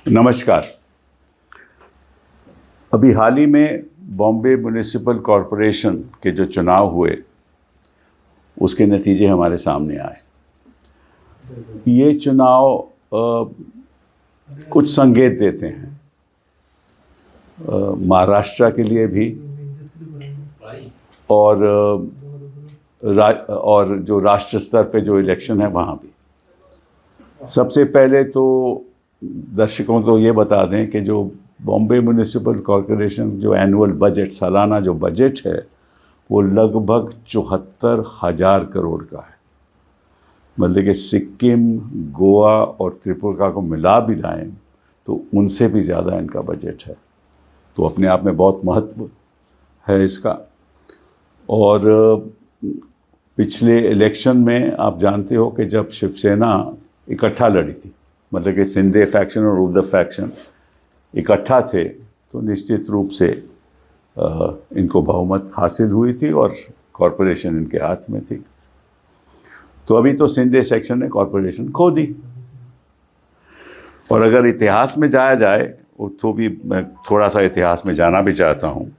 नमस्कार। अभी हाल ही में बॉम्बे म्युनिसिपल कॉरपोरेशन के जो चुनाव हुए उसके नतीजे हमारे सामने आए। ये चुनाव कुछ संकेत देते हैं महाराष्ट्र के लिए भी और जो राष्ट्र स्तर पे जो इलेक्शन है वहाँ भी। सबसे पहले तो दर्शकों को ये बता दें कि जो बॉम्बे म्युनिसिपल कॉरपोरेशन जो एनुअल बजट, सालाना जो बजट है, वो लगभग 74,000 करोड़ का है। मतलब कि सिक्किम, गोवा और त्रिपुरा को मिला भी लाएं तो उनसे भी ज़्यादा इनका बजट है। तो अपने आप में बहुत महत्व है इसका। और पिछले इलेक्शन में आप जानते हो कि जब शिवसेना इकट्ठा लड़ी थी, मतलब कि शिंदे फैक्शन और उद्धव फैक्शन इकट्ठा थे, तो निश्चित रूप से इनको बहुमत हासिल हुई थी और कॉरपोरेशन इनके हाथ में थी। तो अभी तो शिंदे सेक्शन ने कॉरपोरेशन खो दी। और अगर इतिहास में जाया जाए तो भी मैं थोड़ा सा इतिहास में जाना भी चाहता हूँ।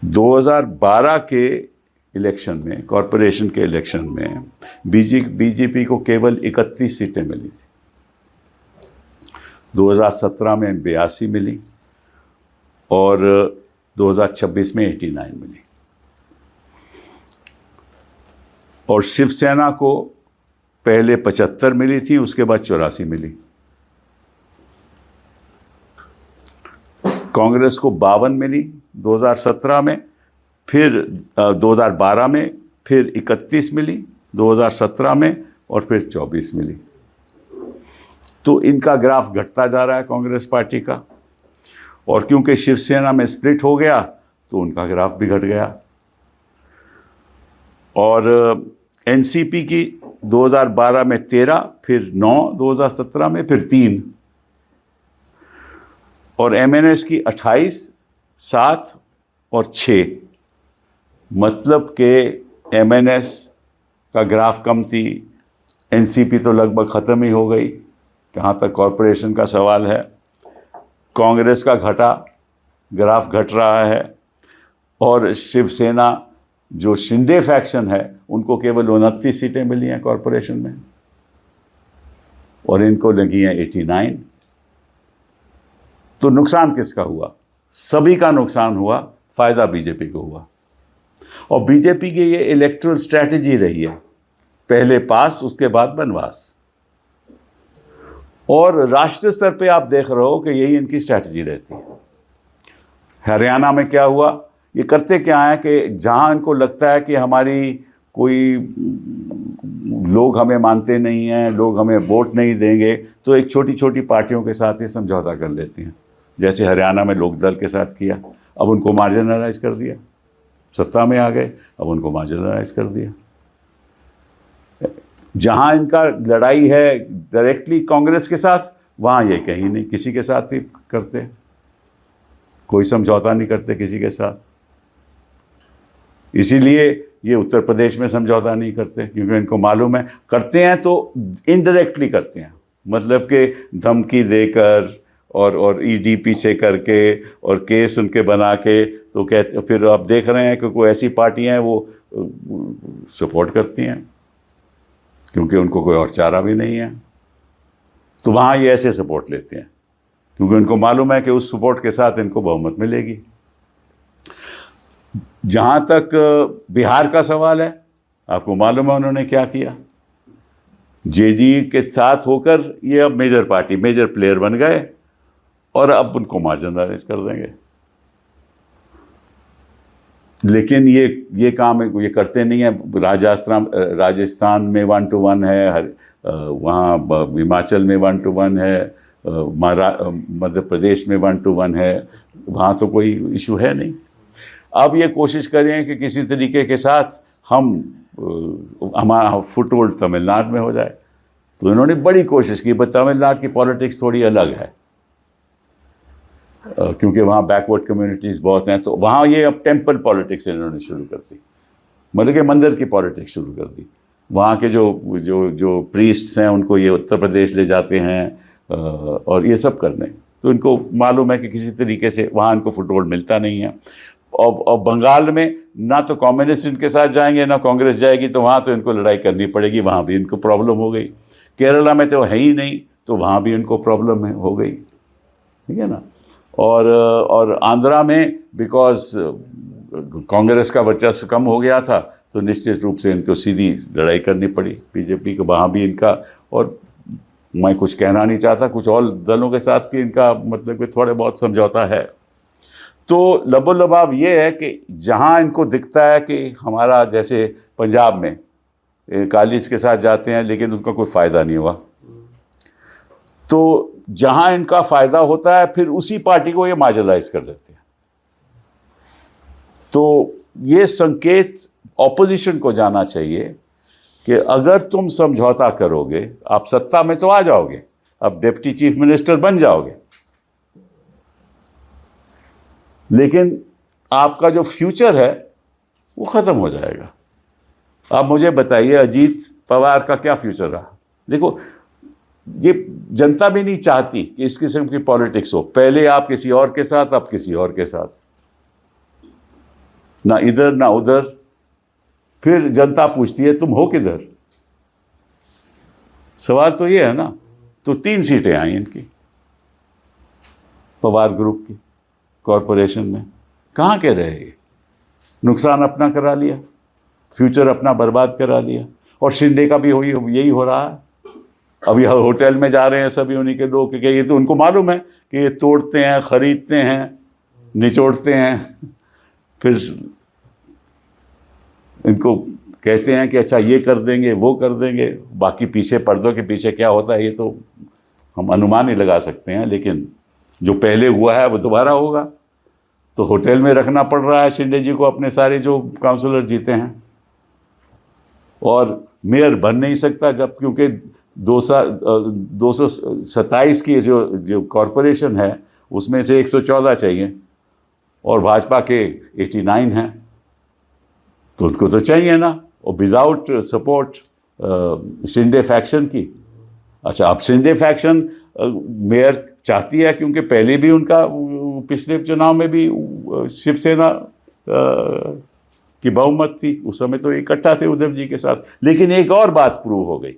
2012 के इलेक्शन में, कॉरपोरेशन के इलेक्शन में बीजेपी को केवल 31 सीटें मिली थी। 2017 में 82 मिली और 2026 में 89 मिली। और शिवसेना को पहले 75 मिली थी, उसके बाद 84 मिली। कांग्रेस को 52 मिली 2017 में, फिर 2012 में फिर 31 मिली 2017 में और फिर 24 मिली। तो इनका ग्राफ घटता जा रहा है कांग्रेस पार्टी का। और क्योंकि शिवसेना में स्प्लिट हो गया तो उनका ग्राफ भी घट गया। और एनसीपी की 2012 में 13, फिर 9 2017 में, फिर 3। और एमएनएस की 28, 7 और 6। मतलब कि एमएनएस का ग्राफ कम थी, एनसीपी तो लगभग ख़त्म ही हो गई जहाँ तक कॉरपोरेशन का सवाल है। कांग्रेस का घटा, ग्राफ घट रहा है। और शिवसेना जो शिंदे फैक्शन है उनको केवल 29 सीटें मिली हैं कॉरपोरेशन में और इनको लगी हैं 89। तो नुकसान किसका हुआ? सभी का नुकसान हुआ, फ़ायदा बीजेपी को हुआ। और बीजेपी की ये इलेक्टोरल स्ट्रैटेजी रही है, पहले पास उसके बाद बनवास। और राष्ट्रीय स्तर पे आप देख रहे हो कि यही इनकी स्ट्रैटेजी रहती है। हरियाणा में क्या हुआ? ये करते क्या है कि जहां इनको लगता है कि हमारी कोई लोग हमें मानते नहीं हैं, लोग हमें वोट नहीं देंगे, तो एक छोटी छोटी पार्टियों के साथ ये समझौता कर लेती हैं। जैसे हरियाणा में लोकदल के साथ किया, अब उनको मार्जिनलाइज कर दिया। सत्ता में आ गए, अब उनको मार्जिनलाइज कर दिया। जहां इनका लड़ाई है डायरेक्टली कांग्रेस के साथ, वहां ये कहीं नहीं, किसी के साथ भी करते, कोई समझौता नहीं करते किसी के साथ। इसीलिए ये उत्तर प्रदेश में समझौता नहीं करते, क्योंकि इनको मालूम है करते हैं तो इनडायरेक्टली करते हैं, मतलब कि धमकी देकर और ईडी पीछे करके और केस उनके बना के, तो कहते फिर आप देख रहे हैं कि कोई ऐसी पार्टियां हैं वो सपोर्ट करती हैं, क्योंकि उनको कोई और चारा भी नहीं है। तो वहाँ ये ऐसे सपोर्ट लेते हैं, क्योंकि उनको मालूम है कि उस सपोर्ट के साथ इनको बहुमत मिलेगी। जहाँ तक बिहार का सवाल है, आपको मालूम है उन्होंने क्या किया। जेडीयू के साथ होकर ये अब मेजर पार्टी, मेजर प्लेयर बन गए और अब उनको मार्जिनलाइज कर देंगे। लेकिन ये काम ये करते नहीं है। राजस्थान में 1 to 1 है, वहाँ हिमाचल में 1 to 1 है, मध्य प्रदेश में 1 to 1 है, वहाँ तो कोई इशू है नहीं। अब ये कोशिश करें कि किसी तरीके के साथ हमारा फुटहोल्ड तमिलनाडु में हो जाए। तो इन्होंने बड़ी कोशिश की, पर तमिलनाडु की पॉलिटिक्स थोड़ी अलग है, क्योंकि वहाँ बैकवर्ड कम्युनिटीज़ बहुत हैं। तो वहाँ ये अब टेम्पल पॉलिटिक्स इन्होंने शुरू कर दी, मतलब कि मंदिर की पॉलिटिक्स शुरू कर दी। वहाँ के जो प्रीस्ट्स हैं उनको ये उत्तर प्रदेश ले जाते हैं, और ये सब करने। तो इनको मालूम है कि किसी तरीके से वहाँ इनको फुटहोल्ड मिलता नहीं है। और बंगाल में ना तो कम्युनिस्ट इनके साथ जाएंगे ना कांग्रेस जाएगी, तो वहाँ तो इनको लड़ाई करनी पड़ेगी, वहाँ भी इनको प्रॉब्लम हो गई। केरला में तो है ही नहीं, तो वहाँ भी इनको प्रॉब्लम हो गई, ठीक है ना। और आंध्रा में बिकॉज कांग्रेस का वर्चस्व कम हो गया था, तो निश्चित रूप से इनको सीधी लड़ाई करनी पड़ी बीजेपी को, वहाँ भी इनका। और मैं कुछ कहना नहीं चाहता कुछ और दलों के साथ कि इनका मतलब कि थोड़े बहुत समझौता है। तो लबो-लबाब ये है कि जहाँ इनको दिखता है कि हमारा, जैसे पंजाब में अकालीस के साथ जाते हैं लेकिन उनका कोई फ़ायदा नहीं हुआ, तो जहाँ इनका फ़ायदा होता है फिर उसी पार्टी को ये मार्जिनलाइज कर देते हैं। तो ये संकेत ऑपोजिशन को जाना चाहिए कि अगर तुम समझौता करोगे, आप सत्ता में तो आ जाओगे, अब डिप्टी चीफ मिनिस्टर बन जाओगे, लेकिन आपका जो फ्यूचर है वो ख़त्म हो जाएगा। आप मुझे बताइए अजीत पवार का क्या फ्यूचर रहा? देखो, ये जनता भी नहीं चाहती कि इस किस्म की पॉलिटिक्स हो। पहले आप किसी और के साथ, अब किसी और के साथ, ना इधर ना उधर। फिर जनता पूछती है तुम हो किधर? सवाल तो ये है ना। तो 3 सीटें आई इनकी पवार ग्रुप की कॉरपोरेशन में। कहाँ के रहे ये? नुकसान अपना करा लिया, फ्यूचर अपना बर्बाद करा लिया। और शिंदे का भी यही हो रहा है। अभी होटल में जा रहे हैं सभी उन्हीं के लोग, क्योंकि ये तो उनको मालूम है कि ये तोड़ते हैं, खरीदते हैं, निचोड़ते हैं, फिर इनको कहते हैं कि अच्छा ये कर देंगे, वो कर देंगे। बाकी पीछे पर्दों के पीछे क्या होता है ये तो हम अनुमान ही लगा सकते हैं, लेकिन जो पहले हुआ है वो दोबारा होगा। तो होटल में रखना पड़ रहा है शिंदे जी को अपने सारे जो काउंसलर जीते हैं, और मेयर बन नहीं सकता जब, क्योंकि 227 की जो कॉरपोरेशन है उसमें से 114 चाहिए और भाजपा के 89 हैं, तो उनको तो चाहिए ना। और विदाउट सपोर्ट शिंदे फैक्शन की। अच्छा, अब शिंदे फैक्शन मेयर चाहती है, क्योंकि पहले भी उनका पिछले चुनाव में भी शिवसेना की बहुमत थी, उस समय तो इकट्ठा थे उद्धव जी के साथ। लेकिन एक और बात प्रूव हो गई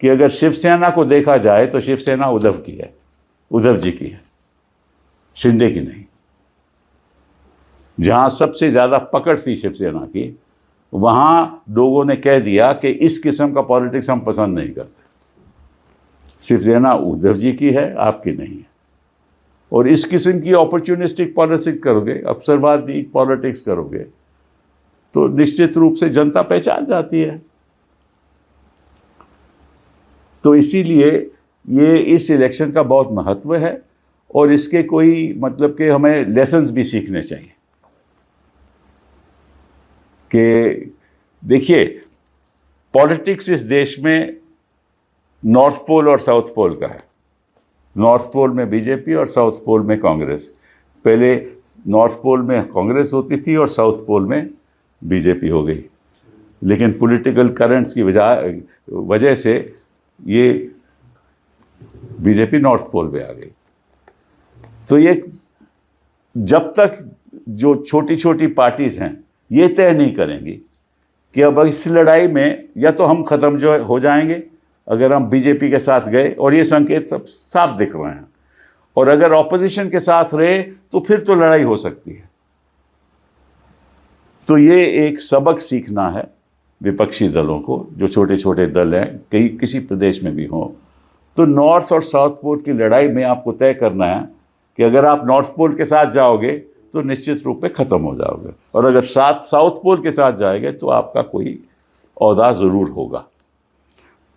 कि अगर शिवसेना को देखा जाए तो शिवसेना उद्धव की है, उद्धव जी की है, शिंदे की नहीं। जहां सबसे ज्यादा पकड़ थी शिवसेना की, वहां लोगों ने कह दिया कि इस किस्म का पॉलिटिक्स हम पसंद नहीं करते। शिवसेना उद्धव जी की है, आपकी नहीं है। और इस किस्म की अपॉर्चुनिस्टिक पॉलिटिक्स करोगे, अवसरवादी पॉलिटिक्स करोगे, तो निश्चित रूप से जनता पहचान जाती है। तो इसीलिए ये इस इलेक्शन का बहुत महत्व है, और इसके कोई मतलब कि हमें लेसन्स भी सीखने चाहिए। कि देखिए, पॉलिटिक्स इस देश में नॉर्थ पोल और साउथ पोल का है। नॉर्थ पोल में बीजेपी और साउथ पोल में कांग्रेस। पहले नॉर्थ पोल में कांग्रेस होती थी और साउथ पोल में बीजेपी हो गई, लेकिन पॉलिटिकल करंट्स की वजह से ये बीजेपी नॉर्थ पोल पे आ गई। तो ये जब तक जो छोटी छोटी पार्टीज हैं ये तय नहीं करेंगी कि अब इस लड़ाई में या तो हम ख़त्म जो हो जाएंगे अगर हम बीजेपी के साथ गए, और ये संकेत सब साफ दिख रहे हैं, और अगर ऑपोजिशन के साथ रहे तो फिर तो लड़ाई हो सकती है। तो ये एक सबक सीखना है विपक्षी दलों को, जो छोटे छोटे दल हैं, कहीं किसी प्रदेश में भी हों। तो नॉर्थ और साउथ पोल की लड़ाई में आपको तय करना है कि अगर आप नॉर्थ पोल के साथ जाओगे तो निश्चित रूप से ख़त्म हो जाओगे, और अगर साउथ पोल के साथ जाएंगे तो आपका कोई औहदा ज़रूर होगा।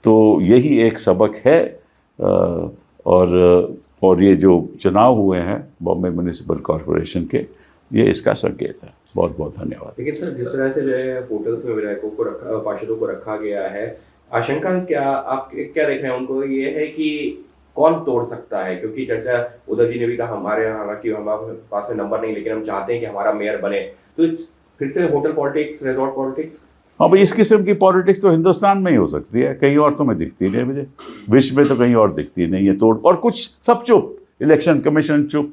तो यही एक सबक है। और ये जो चुनाव हुए हैं बॉम्बे म्यूनिसिपल कॉरपोरेशन के, ये इसका संकेत है। बहुत बहुत धन्यवाद। लेकिन सर, जिस तरह से जो है होटल्स में विधायकों को रखा, पार्षदों को रखा गया है, आशंका क्या, आप क्या देख रहे हैं उनको? ये है कि कौन तोड़ सकता है? क्योंकि चर्चा, उद्धव जी ने भी कहा हमारे यहाँ, हालांकि हमारे पास में नंबर नहीं, लेकिन हम चाहते हैं कि हमारा मेयर बने। तो फिर से होटल पॉलिटिक्स, रिजॉर्ट पॉलिटिक्स। हाँ भाई, इस किस्म की पॉलिटिक्स तो हिंदुस्तान में ही हो सकती है, कहीं और तो मैं दिखती नहीं मुझे, विश्व में तो कहीं और दिखती नहीं है तोड़। और कुछ सब चुप, इलेक्शन कमीशन चुप,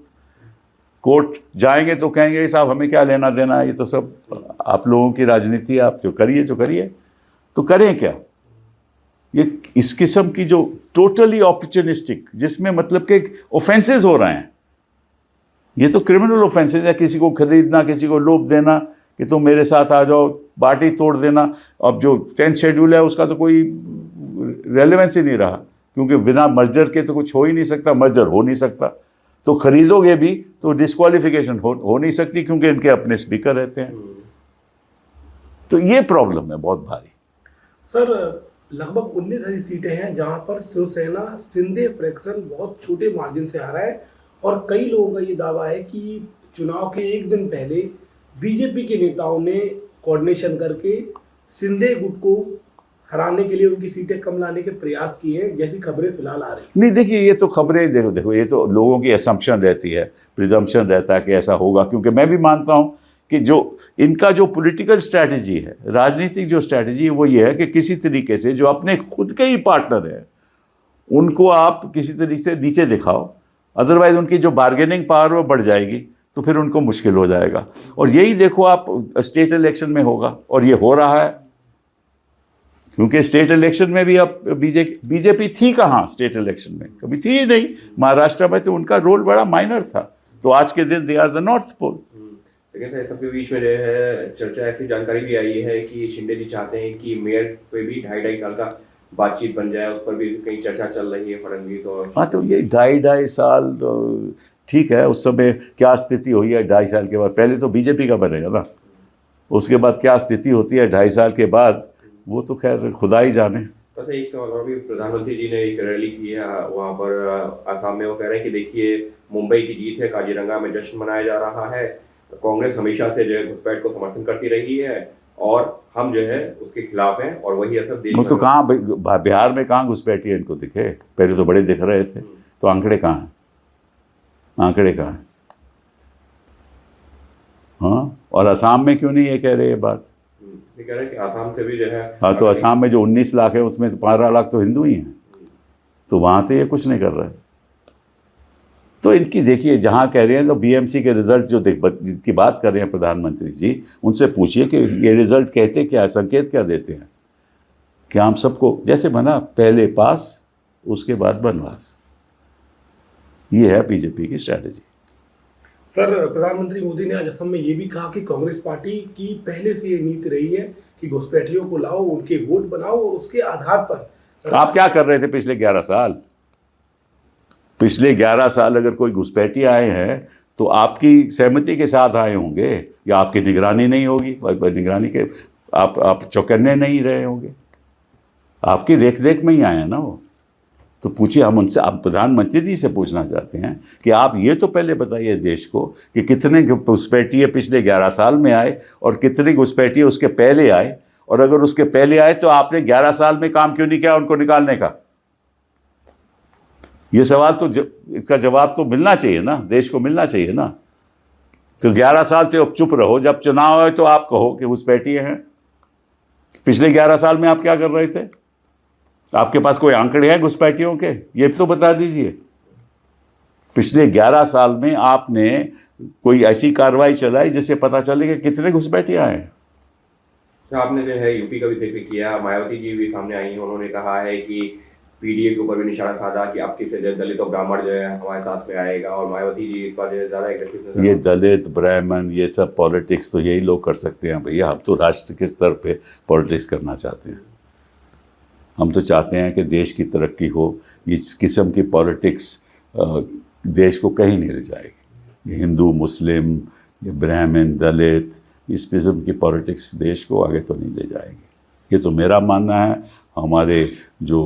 कोर्ट जाएंगे तो कहेंगे साहब हमें क्या लेना देना है, ये तो सब आप लोगों की राजनीति है, आप जो करिए। तो करें क्या? ये इस किस्म की जो टोटली ऑपर्चुनिस्टिक, जिसमें मतलब के ऑफेंसेस हो रहे हैं, ये तो क्रिमिनल ऑफेंसेस है, किसी को खरीदना, किसी को लोभ देना कि तुम मेरे साथ आ जाओ, पार्टी तोड़ देना। अब जो 10th शेड्यूल है उसका तो कोई रेलेवेंस ही नहीं रहा, क्योंकि बिना मर्जर के तो कुछ हो ही नहीं सकता, मर्जर हो नहीं सकता। तो खरीदोगे भी तो डिस्क्वालिफिकेशन हो नहीं सकती, क्योंकि इनके अपने स्पीकर रहते हैं। तो ये प्रॉब्लम है बहुत भारी। सर, लगभग 19 ऐसी सीटें हैं जहां पर शिवसेना शिंदे फ्रैक्शन बहुत छोटे मार्जिन से आ रहा है, और कई लोगों का ये दावा है कि चुनाव के एक दिन पहले बीजेपी के नेताओं ने कोऑर्डिनेशन करके शिंदे गुट को हराने के लिए उनकी सीटें कम लाने के प्रयास किए हैं, जैसी खबरें फिलहाल आ रही हैं। नहीं देखिए, ये तो खबरें देखो ये तो लोगों की असम्पशन रहती है, प्रिजम्पशन रहता है कि ऐसा होगा, क्योंकि मैं भी मानता हूं कि जो इनका जो पॉलिटिकल स्ट्रैटेजी है, राजनीतिक जो स्ट्रैटेजी है, वो ये है कि किसी तरीके से जो अपने खुद के ही पार्टनर हैं उनको आप किसी तरीके से नीचे दिखाओ, अदरवाइज उनकी जो बार्गेनिंग पावर वो बढ़ जाएगी, तो फिर उनको मुश्किल हो जाएगा। और यही देखो आप स्टेट इलेक्शन में होगा, और ये हो रहा है, क्योंकि स्टेट इलेक्शन में भी अब बीजेपी थी कहाँ, स्टेट इलेक्शन में कभी थी ही नहीं। महाराष्ट्र में तो उनका रोल बड़ा माइनर था, तो आज के दिन they are the north pole. लेकिन सर, सबके बीच में जो है चर्चा, ऐसी जानकारी भी आई है कि शिंदे जी चाहते हैं कि मेयर पे भी 2.5 साल का बातचीत बन जाए, उस पर भी कहीं चर्चा चल रही है फडणवीस और। हाँ, तो ये 2.5 साल ठीक है, उस समय क्या स्थिति हुई है 2.5 साल के बाद, पहले तो बीजेपी का बनेगा ना, उसके बाद क्या स्थिति होती है 2.5 साल के बाद, वो तो खैर खुदा ही जाने। बस एक सवाल और भी, प्रधानमंत्री जी ने एक रैली की है वहाँ पर आसाम में, वो कह रहे हैं कि देखिए मुंबई की जीत है, काजीरंगा में जश्न मनाया जा रहा है, कांग्रेस हमेशा से जो है घुसपैठ को समर्थन करती रही है और हम जो है उसके खिलाफ हैं, और वही असर देश वो तो कहाँ, बिहार में कहाँ घुसपैठी है इनको दिखे, पहले तो बड़े दिख रहे थे, तो आंकड़े कहाँ हैं, आंकड़े कहाँ हैं? हाँ, और असम में क्यों नहीं ये कह रहे ये बात? ये कह रहे हैं कि आसाम से भी जो है। हाँ, तो असम में जो 19 लाख है उसमें तो 15 लाख तो हिंदू ही हैं, तो वहाँ तो ये कुछ नहीं कर रहे। तो इनकी देखिए, जहाँ कह रहे हैं तो बीएमसी के रिजल्ट जो की बात कर रहे हैं प्रधानमंत्री जी, उनसे पूछिए कि ये रिजल्ट कहते क्या, संकेत क्या देते हैं कि हम सबको जैसे बना, पहले पास उसके बाद बनवास। ये है बीजेपी की स्ट्रैटेजी। सर, प्रधानमंत्री मोदी ने आज असम में ये भी कहा कि कांग्रेस पार्टी की पहले से ये नीति रही है कि घुसपैठियों को लाओ, उनके वोट बनाओ, और उसके आधार पर। आप क्या कर रहे थे पिछले 11 साल? पिछले 11 साल अगर कोई घुसपैठी आए हैं तो आपकी सहमति के साथ आए होंगे, या आपकी निगरानी नहीं होगी, निगरानी के आप चौकन्ने नहीं रहे होंगे, आपकी देख देख में ही आए हैं ना वो। तो पूछिए, हम उनसे, आप प्रधानमंत्री जी से पूछना चाहते हैं कि आप ये तो पहले बताइए देश को कि कितने घुसपैठिए पिछले 11 साल में आए और कितने घुसपैठिए उसके पहले आए, और अगर उसके पहले आए तो आपने 11 साल में काम क्यों नहीं किया उनको निकालने का? ये सवाल तो इसका जवाब तो मिलना चाहिए ना, देश को मिलना चाहिए ना। तो 11 साल तो अब चुप रहो, जब चुनाव आए तो आप कहो कि घुसपैठिए हैं। पिछले 11 साल में आप क्या कर रहे थे? आपके पास कोई आंकड़े हैं घुसपैठियों के? ये तो बता दीजिए। पिछले 11 साल में आपने कोई ऐसी कार्रवाई चलाई जिससे पता चले कि कितने घुसपैठिए आए हैं? आपने जो है यूपी का भी जिक्र किया, मायावती जी भी सामने आई हैं, उन्होंने कहा है कि पीडीए के ऊपर भी निशाना साधा कि आपके से दलित और ब्राह्मण जो है हमारे साथ में आएगा, और मायावती जी इस पर जो है ज़्यादा एग्रेसिव। ये दलित ब्राह्मण ये सब पॉलिटिक्स तो यही लोग कर सकते हैं भैया, हम तो राष्ट्र के स्तर पे पॉलिटिक्स करना चाहते हैं। हम तो चाहते हैं कि देश की तरक्की हो। इस किस्म की पॉलिटिक्स देश को कहीं नहीं ले जाएगी। ये हिंदू मुस्लिम, ये ब्राह्मण दलित, इस किस्म की पॉलिटिक्स देश को आगे तो नहीं ले जाएगी। ये तो मेरा मानना है। हमारे जो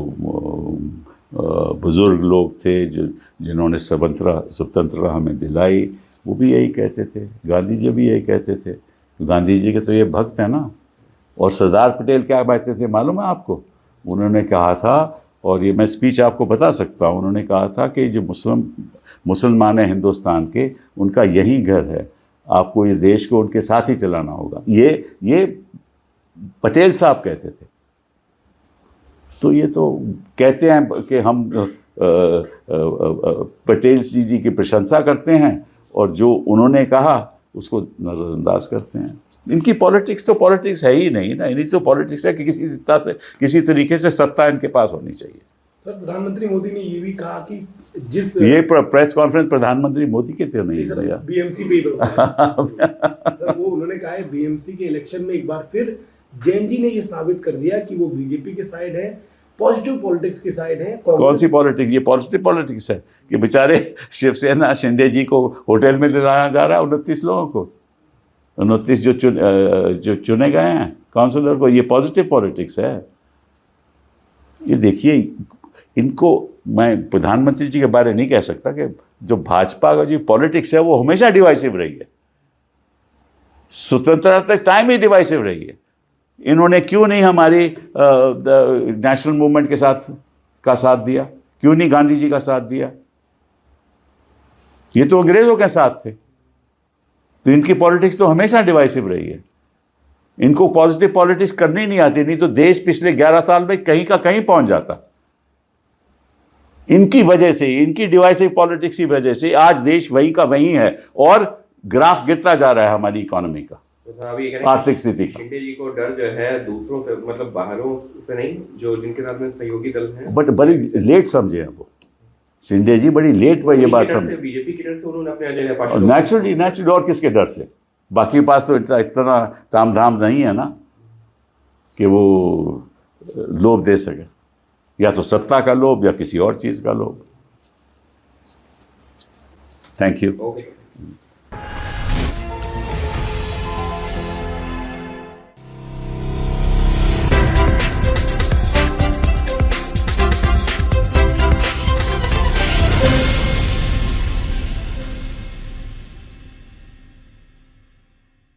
बुज़ुर्ग लोग थे जिन्होंने स्वतंत्रता हमें दिलाई, वो भी यही कहते थे। गांधी जी भी यही कहते थे। गांधी जी के तो ये भक्त हैं ना। और सरदार पटेल क्या कहते थे मालूम है आपको? उन्होंने कहा था, और ये मैं स्पीच आपको बता सकता हूँ, उन्होंने कहा था कि जो मुसलमान हैं हिंदुस्तान के, उनका यही घर है, आपको ये देश को उनके साथ ही चलाना होगा। ये पटेल साहब कहते थे। तो ये तो कहते हैं कि हम पटेल जी की प्रशंसा करते हैं और जो उन्होंने कहा उसको नज़रअंदाज करते हैं। इनकी पॉलिटिक्स तो पॉलिटिक्स है ही नहीं ना, इनकी तो पॉलिटिक्स है कि किसी तरीके से सत्ता इनके पास होनी चाहिए। सर, प्रधानमंत्री मोदी ने ये भी कहा कि जिस ये प्रेस कॉन्फ्रेंस प्रधानमंत्री मोदी के तो नहीं भैया, बीएमसी पे सर, वो उन्होंने कहा है बीएमसी के इलेक्शन में एक बार फिर जैन जी ने ये साबित कर दिया कि वो बीजेपी के साइड है, पॉजिटिव पॉलिटिक्स की साइड है। कौन सी पॉलिटिक्स? ये पॉजिटिव पॉलिटिक्स है कि बेचारे शिवसेना शिंदे जी को होटल में ले जाया जा रहा है 29 लोगों को, 29 जो चुने गए हैं काउंसलर को। ये पॉजिटिव पॉलिटिक्स है। ये देखिए, इनको मैं प्रधानमंत्री जी के बारे नहीं कह सकता कि जो भाजपा का जो पॉलिटिक्स है वो हमेशा डिवाइसिव रही है, स्वतंत्रता तक टाइम ही डिवाइसिव रही है। इन्होंने क्यों नहीं हमारी नेशनल मूवमेंट के साथ दिया? क्यों नहीं गांधी जी का साथ दिया? ये तो अंग्रेजों के साथ थे। तो इनकी पॉलिटिक्स तो हमेशा डिवाइसिव रही है। इनको पॉजिटिव पॉलिटिक्स करनी नहीं आती, नहीं तो देश पिछले 11 साल में कहीं का कहीं पहुंच जाता। इनकी वजह से, इनकी डिवाइसिव पॉलिटिक्स की वजह से आज देश वहीं का वहीं है और ग्राफ गिरता जा रहा है हमारी इकोनॉमी का, आर्थिक स्थिति का। शिंदे जी को डर जो है दूसरों से, मतलब बाहरों से नहीं, जो जिनके साथ में सहयोगी दल हैं, बट बड़ी लेट समझे हैं वो। शिंदे जी बड़ी लेट में ये बात समझे। बीजेपी के डर से उन्होंने अपने जगह नेचुरली और किसके डर से? बाकी पास तो इतना ताम धाम नहीं है ना कि वो लोभ दे सके, या तो सत्ता का लोभ या किसी और चीज़ का लोभ। Thank you. ओके।